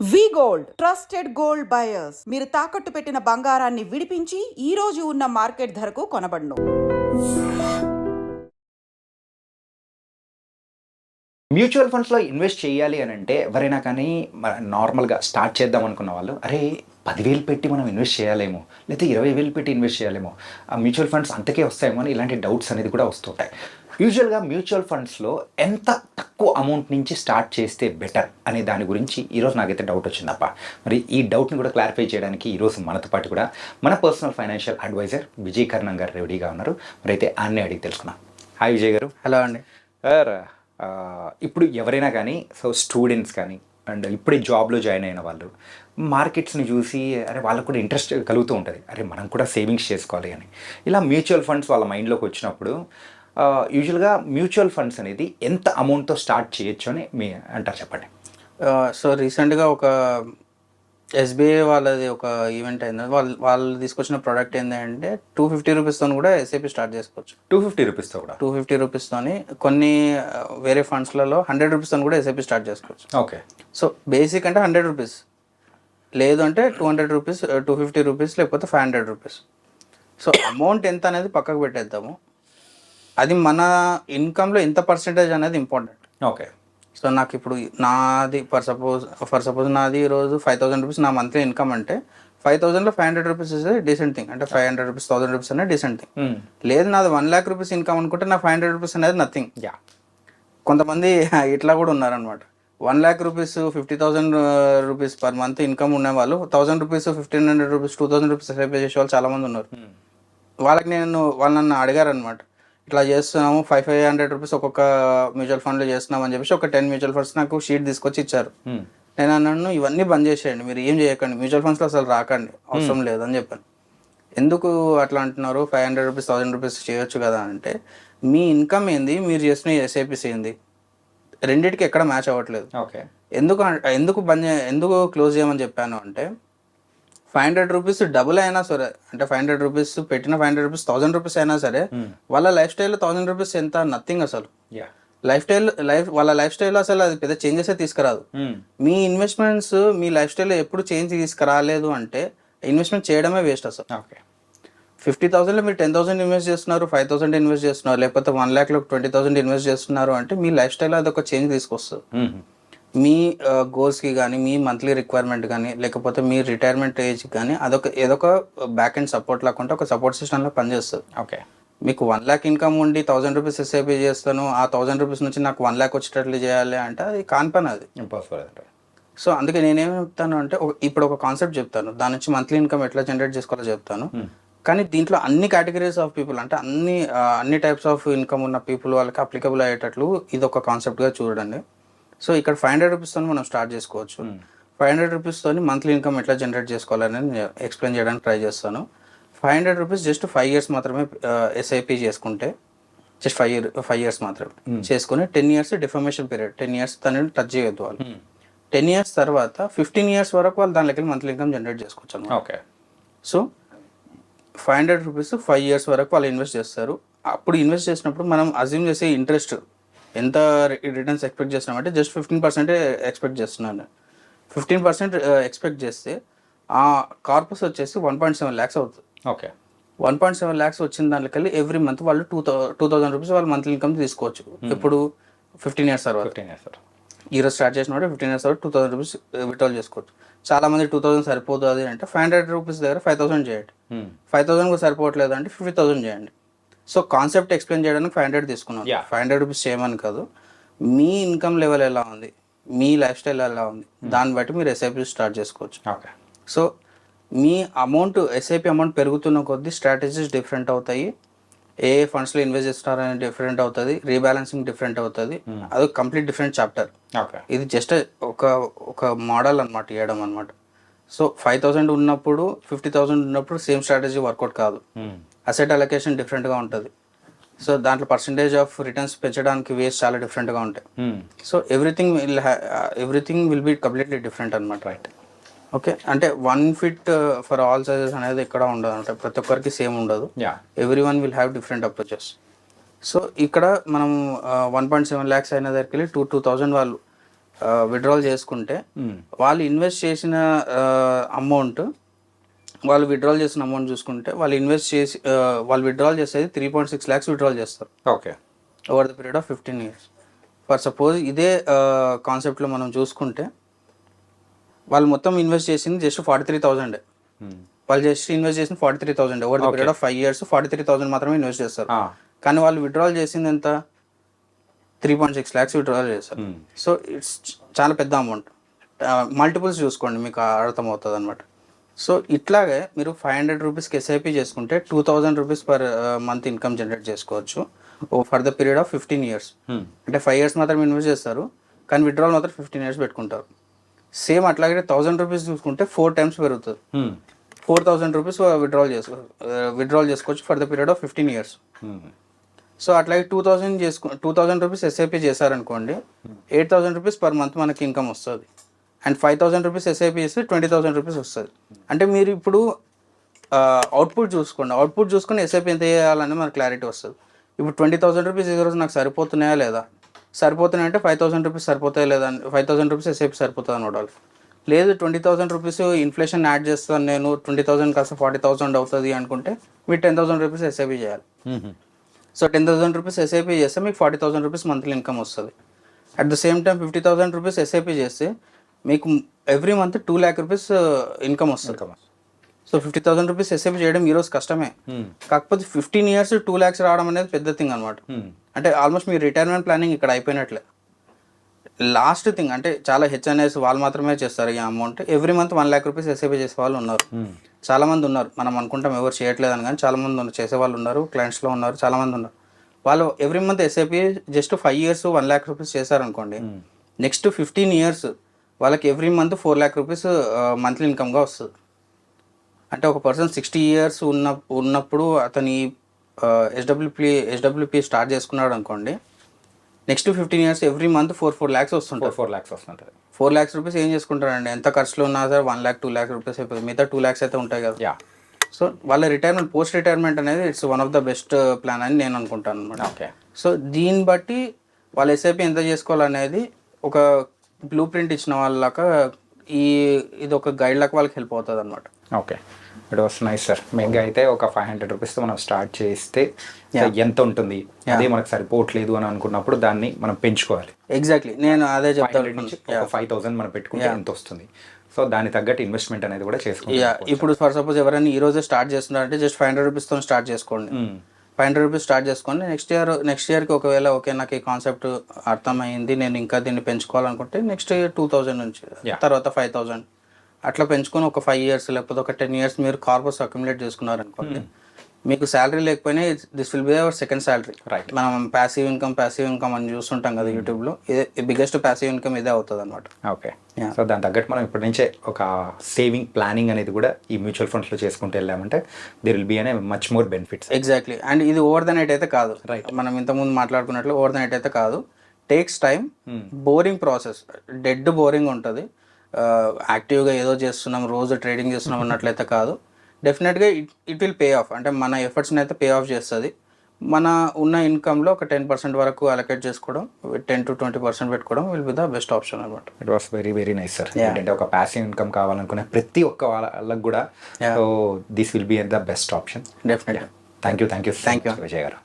వి gold trusted gold buyers మీరు తాకట్టు పెట్టిన బంగారాన్ని విడిపించి ఈ రోజు ఉన్న మార్కెట్ ధరకు కొనబడును. మ్యూచువల్ ఫండ్స్లో ఇన్వెస్ట్ చేయాలి అని అంటే ఎవరైనా కానీ నార్మల్గా స్టార్ట్ చేద్దాం అనుకున్న వాళ్ళు అరే 10,000 పెట్టి మనం ఇన్వెస్ట్ చేయాలేమో లేకపోతే 20,000 పెట్టి ఇన్వెస్ట్ చేయాలేమో ఆ మ్యూచువల్ ఫండ్స్ అంతకే వస్తాయేమో అని ఇలాంటి డౌట్స్ అనేది కూడా వస్తుంటాయి. యూజువల్గా మ్యూచువల్ ఫండ్స్లో ఎంత తక్కువ అమౌంట్ నుంచి స్టార్ట్ చేస్తే బెటర్ అనే దాని గురించి ఈరోజు నాకైతే డౌట్ వచ్చిందప్ప. మరి ఈ డౌట్ని కూడా క్లారిఫై చేయడానికి ఈరోజు మనతో పాటు కూడా మన పర్సనల్ ఫైనాన్షియల్ అడ్వైజర్ విజయ్ కర్ణం గారు రెడీగా ఉన్నారు. మరి అయితే ఆయన్ని అడిగి తెలుసుకున్నాం. హాయ్ విజయ్ గారు. హలో అండి. సార్, ఇప్పుడు ఎవరైనా కానీ స్టూడెంట్స్ కానీ అండ్ ఇప్పుడే జాబ్లో జాయిన్ అయిన వాళ్ళు మార్కెట్స్ని చూసి అరే వాళ్ళకు కూడా ఇంట్రెస్ట్ కలుగుతూ ఉంటుంది, అరే మనం కూడా సేవింగ్స్ చేసుకోవాలి అని. ఇలా మ్యూచువల్ ఫండ్స్ వాళ్ళ మైండ్లోకి వచ్చినప్పుడు యూజువల్గా మ్యూచువల్ ఫండ్స్ అనేది ఎంత అమౌంట్తో స్టార్ట్ చేయొచ్చు అని మీ అంటారు, చెప్పండి. సో రీసెంట్గా ఒక ఎస్బీఐ వాళ్ళది ఒక ఈవెంట్ అయింది. వాళ్ళు తీసుకొచ్చిన ప్రోడక్ట్ ఏంటంటే 250 రూపీస్తో కూడా ఎస్ఐపి స్టార్ట్ చేసుకోవచ్చు. 250 రూపీస్తో కూడా 250 రూపీస్తోని కొన్ని వేరే ఫండ్స్లలో 100 రూపీస్తో కూడా ఎస్ఐపి స్టార్ట్ చేసుకోవచ్చు. ఓకే. సో బేసిక్ అంటే 100 రూపీస్, లేదు అంటే 200 రూపీస్, 250 రూపీస్, లేకపోతే 500 రూపీస్. సో అమౌంట్ ఎంత అనేది పక్కకు పెట్టేద్దాము. అది మన ఇన్కంలో ఎంత పర్సెంటేజ్ అనేది ఇంపార్టెంట్. ఓకే. సో నాకు ఇప్పుడు నాది ఫర్ సపోజ్ నాది ఈరోజు 5,000 రూపీస్ నా మంత్లీ ఇన్కమ్ అంటే 5,000లో 500 రూపీస్ ఇస్ డీసెంట్ థింగ్. అంటే 500 రూపీస్ 1,000 రూపీస్ అనేది డీసెంట్ థింగ్. లేదు నాది 1,00,000 రూపీస్ ఇన్కమ్ అనుకుంటే నా 500 రూపీస్ అనేది నథింగ్. కొంతమంది ఇట్లా కూడా ఉన్నారనమాట. 1,00,000 rupees 50,000 rupees per month income ఉన్న వాళ్ళు 1,000 రూపీస్ 1,500 రూపీస్ 2,000 రూపీస్ పే చేసే వాళ్ళు చాలామంది ఉన్నారు. వాళ్ళకి వాళ్ళు నన్ను అడిగారు అనమాట, ఇట్లా చేస్తున్నాము 500 రూపీస్ ఒక్కొక్క మ్యూచువల్ ఫండ్లో చేస్తున్నాం అని చెప్పేసి ఒక 10 మ్యూచువల్ ఫండ్స్ నాకు షీట్ తీసుకొచ్చి ఇచ్చారు. నేను అన్నాను ఇవన్నీ బంద్ చేసేయండి, మీరు ఏం చేయకండి, మ్యూచువల్ ఫండ్స్లో అసలు రాకండి, అవసరం లేదని చెప్పాను. ఎందుకు అట్లా అంటున్నారు, 500 రూపీస్ 1,000 రూపీస్ చేయొచ్చు కదా అంటే, మీ ఇన్కమ్ ఏంది, మీరు చేసిన ఎస్ఐపిస్ ఏంది, రెండింటికి ఎక్కడ మ్యాచ్ అవ్వట్లేదు. ఓకే. ఎందుకు క్లోజ్ చేయమని చెప్పాను అంటే 500 రూపీస్ డబుల్ అయినా సరే, అంటే 500 రూపీస్ పెట్టిన 500 రూపీస్ 1,000 రూపీస్ అయినా సరే వాళ్ళ లైఫ్ స్టైల్లో 1,000 రూపీస్ ఎంత నథింగ్. అసలు వాళ్ళ లైఫ్ స్టైల్లో అసలు అది పెద్ద చేంజెస్ తీసుకురాదు. మీ ఇన్వెస్ట్మెంట్స్ మీ లైఫ్ స్టైల్లో ఎప్పుడు చేంజ్ తీసుకురాలేదు అంటే ఇన్వెస్ట్మెంట్ చేయడమే వేస్ట్ అసలు. 50,000లో మీరు 10,000 ఇన్వెస్ట్ చేస్తున్నారు, 5,000 ఇన్వెస్ట్ చేస్తున్నారు, లేకపోతే 1,00,000లో 20,000 ఇన్వెస్ట్ చేస్తున్నారు అంటే మీ లైఫ్ స్టైల్లో అది ఒక చేంజ్ తీసుకొస్తుంది. మీ గోల్స్కి కానీ, మీ మంత్లీ రిక్వైర్మెంట్ కానీ, లేకపోతే మీ రిటైర్మెంట్ ఏజ్కి కానీ ఏదొక బ్యాక్ అండ్ సపోర్ట్ లేకుంటే ఒక సపోర్ట్ సిస్టంలో పనిచేస్తుంది. ఓకే. మీకు 1,00,000 ఇన్కమ్ ఉండి 1,000 రూపీస్ ఎస్ఐపి చేస్తాను, ఆ 1,000 రూపీస్ నుంచి నాకు 1,00,000 వచ్చేటట్లు చేయాలి అంటే అది కాని పని, అది ఇంపాసిబుల్. సో అందుకే నేనేం చెప్తాను అంటే ఇప్పుడు ఒక కాన్సెప్ట్ చెప్తాను, దాని నుంచి మంత్లీ ఇన్కమ్ ఎట్లా జనరేట్ చేసుకోవాలో చెప్తాను. కానీ దీంట్లో అన్ని కేటగిరీస్ ఆఫ్ పీపుల్, అంటే అన్ని టైప్స్ ఆఫ్ ఇన్కమ్ ఉన్న పీపుల్ వాళ్ళకి అప్లికబుల్ అయ్యేటట్లు ఇది ఒక కాన్సెప్ట్గా చూడండి. సో ఇక్కడ 500 రూపీస్తో మనం స్టార్ట్ చేసుకోవచ్చు. 500 రూపీస్తో మంత్లీ ఇన్కమ్ ఎట్లా జనరేట్ చేసుకోవాలని నేను ఎక్స్ప్లెయిన్ చేయడానికి ట్రై చేస్తాను. 500 రూపీస్ జస్ట్ 5 ఇయర్స్ మాత్రమే ఎస్ఐపి చేసుకుంటే, జస్ట్ 5 ఇయర్స్ మాత్రమే చేసుకుని 10 ఇయర్స్ డిఫర్మేషన్ పీరియడ్, 10 ఇయర్స్ తనని టచ్ చేయొద్దు వాళ్ళు. 10 ఇయర్స్ తర్వాత 15 ఇయర్స్ వరకు వాళ్ళు దానిలోకి మంత్లీ ఇన్కమ్ జనరేట్ చేసుకోవచ్చు అన్నమాట. ఓకే. సో 500 రూపీస్ 5 ఇయర్స్ వరకు వాళ్ళు ఇన్వెస్ట్ చేస్తారు. అప్పుడు ఇన్వెస్ట్ చేసినప్పుడు మనం అజ్యూమ్ చేసే ఇంట్రెస్ట్ ఎంత రిటర్న్స్ ఎక్స్పెక్ట్ చేస్తున్నామంటే జస్ట్ 15% ఎక్స్పెక్ట్ చేస్తున్నాను. 15% ఎక్స్పెక్ట్ చేస్తే ఆ కార్పస్ వచ్చేసి 1.7 lakhs అవుతుంది. ఓకే. 1.7 lakhs వచ్చిన దానికెళ్ళి ఎవ్రీ మంత్ వాళ్ళు 2,000 రూపీస్ వాళ్ళు మంత్లీ ఇన్కమ్ తీసుకోవచ్చు. ఇప్పుడు 15 ఇయర్స్ తర్వాత, ఈరోజు స్టార్ట్ చేసినప్పుడు 15 ఇయర్స్ తర్వాత 2,000 రూపీస్ విత్డ్రాల్ చేసుకోవచ్చు. చాలా మంది 2,000 సరిపోతుంది అంటే 500 రూపీస్ దగ్గర 5,000 చేయండి. 5,000 కూడా సరిపోవట్లేదు అంటే 50,000 చేయండి. సో కాన్సెప్ట్ ఎక్స్ప్లెయిన్ చేయడానికి 500 తీసుకున్నాను. 500 రూపీస్ చేయమని కాదు, మీ ఇన్కమ్ లెవెల్ ఎలా ఉంది, మీ లైఫ్ స్టైల్ ఎలా ఉంది, దాన్ని బట్టి మీరు ఎస్ఐపి స్టార్ట్ చేసుకోవచ్చు. ఓకే. సో మీ అమౌంట్ ఎస్ఐపి అమౌంట్ పెరుగుతున్న కొద్దీ స్ట్రాటజీస్ డిఫరెంట్ అవుతాయి, ఏ ఫండ్స్లో ఇన్వెస్ట్ చేస్తున్నారని డిఫరెంట్ అవుతుంది, రీబ్యాలెన్సింగ్ డిఫరెంట్ అవుతుంది. అది కంప్లీట్ డిఫరెంట్ చాప్టర్. ఇది జస్ట్ ఒక మోడల్ అనమాట, ఇవ్వడం అనమాట. సో 5,000 ఉన్నప్పుడు 50,000 ఉన్నప్పుడు సేమ్ స్ట్రాటజీ వర్కౌట్ కాదు. అసెట్ అలొకేషన్ డిఫరెంట్గా ఉంటుంది. సో దాంట్లో పర్సంటేజ్ ఆఫ్ రిటర్న్స్ పెంచడానికి వేస్ చాలా డిఫరెంట్గా ఉంటాయి. So everything will be completely different అనమాట. రైట్. ఓకే. అంటే 1 fit ఫర్ ఆల్ సైజెస్ అనేది ఎక్కడ ఉండదు, అంటే ప్రతి ఒక్కరికి సేమ్ ఉండదు. Every one will have different approaches. So ఇక్కడ మనం 1.7 lakhs అయిన దగ్గరికి 2,000 వాళ్ళు విత్డ్రాల్ చేసుకుంటే వాళ్ళు ఇన్వెస్ట్ చేసిన అమౌంట్, వాళ్ళు విత్డ్రాల్ చేసిన అమౌంట్ చూసుకుంటే వాళ్ళు విత్డ్రాల్ చేసేది 3.6 lakhs విత్డ్రాల్ చేస్తారు okay over the period of 15 years. For suppose ఇదే కాన్సెప్ట్లో మనం చూసుకుంటే వాళ్ళు మొత్తం ఇన్వెస్ట్ చేసింది జస్ట్ 43,000. వాళ్ళు జస్ట్ ఇన్వెస్ట్ చేసింది 43,000 over the period of 5 years. 43,000 మాత్రమే ఇన్వెస్ట్ చేస్తారు. కానీ వాళ్ళు విత్డ్రాల్ చేసింది ఎంత, 3.6 lakhs విత్డ్రాల్ చేస్తారు. సో ఇట్స్ చాలా పెద్ద అమౌంట్. మల్టిపుల్స్ చూసుకోండి, మీకు అర్థమవుతుంది అనమాట. సో ఇట్లాగే మీరు 500 రూపీస్కి ఎస్ఐపి చేసుకుంటే 2,000 rupees per month income generate చేసుకోవచ్చు for the period of 15 years. అంటే 5 years మాత్రం ఇన్వెస్ట్ చేస్తారు, కానీ విత్డ్రాల్ మాత్రం 15 years పెట్టుకుంటారు. సేమ్ అట్లాగే 1,000 రూపీస్ చూసుకుంటే 4 times పెరుగుతుంది. 4,000 రూపీస్ విత్డ్రాల్ చేసుకోవచ్చు for the period of 15 years. So అట్లాగే 2,000 రూపీస్ ఎస్ఐపి చేశారనుకోండి, 8,000 రూపీస్ పర్ మంత్ మనకి ఇన్కమ్ వస్తుంది. అండ్ 5,000 రూపీస్ ఎస్ఐపి చేస్తే 20,000 రూపీస్ వస్తుంది. అంటే మీరు ఇప్పుడు అవుట్పుట్ చూసుకొని ఎస్ఐపి ఎంత చేయాలని మనకు క్లారిటీ వస్తుంది. ఇప్పుడు 20,000 రూపీస్ ఈరోజు నాకు సరిపోతున్నాయా లేదా, సరిపోతున్నాయంటే 5,000 రూపీస్ సరిపోతాయా లేదా, 5,000 రూపీస్ ఎస్ఐపి సరిపోతుంది అనమాట. లేదు 20,000 రూపీస్ ఇన్ఫ్లేషన్ యాడ్ చేస్తాను నేను, 20,000 కాస్త 40,000 అవుతుంది అనుకుంటే మీరు 10,000 రూపీస్ ఎస్ఐపి చేయాలి. సో 10,000 రూపీస్ ఎస్ఐపి చేస్తే మీకు 40,000 రూపీస్ మంత్లీ ఇన్కమ్ వస్తుంది. At the same time 50,000 rupees SIP చేస్తే మీకు every month 2 lakh rupees income వస్తుంది. సో 50,000 రూపీస్ ఎస్ఐపి చేయడం ఈరోజు కష్టమే, కాకపోతే 15 years 2 lakhs రావడం అనేది పెద్ద థింగ్ అనమాట. అంటే ఆల్మోస్ట్ మీ రిటైర్మెంట్ ప్లానింగ్ ఇక్కడ అయిపోయినట్లే. లాస్ట్ థింగ్ అంటే చాలా హెచ్ఎన్ఎస్ వాళ్ళు మాత్రమే చేస్తారు ఈ amount. Every month 1 lakh rupees SIP చేసే వాళ్ళు ఉన్నారు, చాలా మంది ఉన్నారు. మనం అనుకుంటాం ఎవరు చేయట్లేదని, కానీ చాలా మంది చేసే వాళ్ళు ఉన్నారు, క్లయింట్స్లో ఉన్నారు, చాలా మంది ఉన్నారు. వాళ్ళు every month SIP just 5 years 1 lakh rupees చేశారనుకోండి, నెక్స్ట్ 15 years వాళ్ళకి every month 4 lakh rupees monthly ఇన్కమ్గా వస్తుంది. అంటే ఒక పర్సన్ 60 years ఉన్నప్పుడు అతని ఎస్డబ్ల్యూపీ స్టార్ట్ చేసుకున్నాడు అనుకోండి, next 15 years every month 4 lakhs వస్తుంటాయి. 4 lakhs వస్తుంటుంది. 4 lakhs రూపీస్ ఏం చేసుకుంటారండి, ఎంత ఖర్చులో ఉన్నా సరే 1 lakh 2 lakh రూపీస్ అయిపోతుంది, మిగతా 2 lakhs అయితే ఉంటాయి కదా. సో వాళ్ళ రిటైర్మెంట్, పోస్ట్ రిటైర్మెంట్ అనేది it's one of the best plan అని నేను అనుకుంటాను అనమాట. ఓకే. సో దీన్ని బట్టి వాళ్ళు ఎస్ఐపి ఎంత చేసుకోవాలనేది ఒక బ్లూ ప్రింట్ ఇచ్చిన వాళ్ళక ఇది ఒక గైడ్ లాగా వాళ్ళకి హెల్ప్ అవుతుంది అనమాట. Okay, it was nice sir. మెయిన్గా అయితే ఒక 500 రూపీస్తో మనం స్టార్ట్ చేస్తే ఎంత ఉంటుంది, అదే మనకు సరిపోవట్లేదు అని అనుకున్నప్పుడు దాన్ని మనం పెంచుకోవాలి. ఎగ్జాక్ట్లీ, నేను అదే చెప్తాను. 5,000 మనం పెట్టుకుంటే ఎంత వస్తుంది, సో దాని తగ్గట్టు ఇన్వెస్ట్మెంట్ అనేది కూడా చేసుకోవాలి. ఇప్పుడు ఫర్ సపోజ్ ఎవరైనా ఈ రోజే స్టార్ట్ చేస్తున్నారంటే జస్ట్ 500 రూపీస్తో స్టార్ట్ చేసుకోండి. 500 రూపీస్ స్టార్ట్ చేసుకోండి. నెక్స్ట్ ఇయర్కి ఒకవేళ ఓకే నాకు ఈ కాన్సెప్ట్ అర్థమైంది, నేను ఇంకా దీన్ని పెంచుకోవాలనుకుంటే నెక్స్ట్ ఇయర్ 2,000 నుంచి తర్వాత 5,000 అట్లా పెంచుకొని ఒక 5 years లేకపోతే ఒక 10 years మీరు కార్పస్ అక్యుములేట్ చేసుకున్నారనుకోండి, మీకు శాలరీ లేకపోయినా this will be our second salary. Right. మనం ప్యాసివ్ ఇన్కమ్ అని చూస్తుంటాం కదా యూట్యూబ్లో, ఇదే బిగ్గెస్ట్ ప్యాసివ్ ఇన్కమ్ ఇదే అవుతుంది అనమాట. ఓకే, సో దాని తగ్గట్టు మనం ఇప్పటి నుంచే ఒక సేవింగ్ ప్లానింగ్ అనేది కూడా ఈ మ్యూచువల్ ఫండ్స్లో చేసుకుంటూ వెళ్ళామంటే దిర్ విల్ బి అనే much more benefits. Exactly. And ఇది ఓవర్ ద నైట్ అయితే కాదు. రైట్. మనం ఇంతకుముందు మాట్లాడుకున్నట్లు ఓవర్ ద నైట్ అయితే కాదు, takes time, boring process, dead boring ఉంటుంది. యాక్టివ్గా ఏదో చేస్తున్నాం, రోజు ట్రేడింగ్ చేస్తున్నాం అన్నట్లయితే కాదు. డెఫినెట్గా ఇట్ విల్ పే ఆఫ్. అంటే మన ఎఫర్ట్స్ని అయితే పే ఆఫ్ చేస్తుంది. మన ఉన్న ఇన్కమ్లో ఒక 10% వరకు అలొకేట్ చేసుకోవడం, 10 to 20% పెట్టుకోవడం will be the best option అనమాట. It was very very nice sir. ఏంటంటే ఒక ప్యాసివ్ ఇన్కమ్ కావాలనుకునే ప్రతి ఒక్క వాళ్ళకి కూడా so this will be the best option. డెఫినెట్గా. థ్యాంక్ యూ విజయ్ గారు.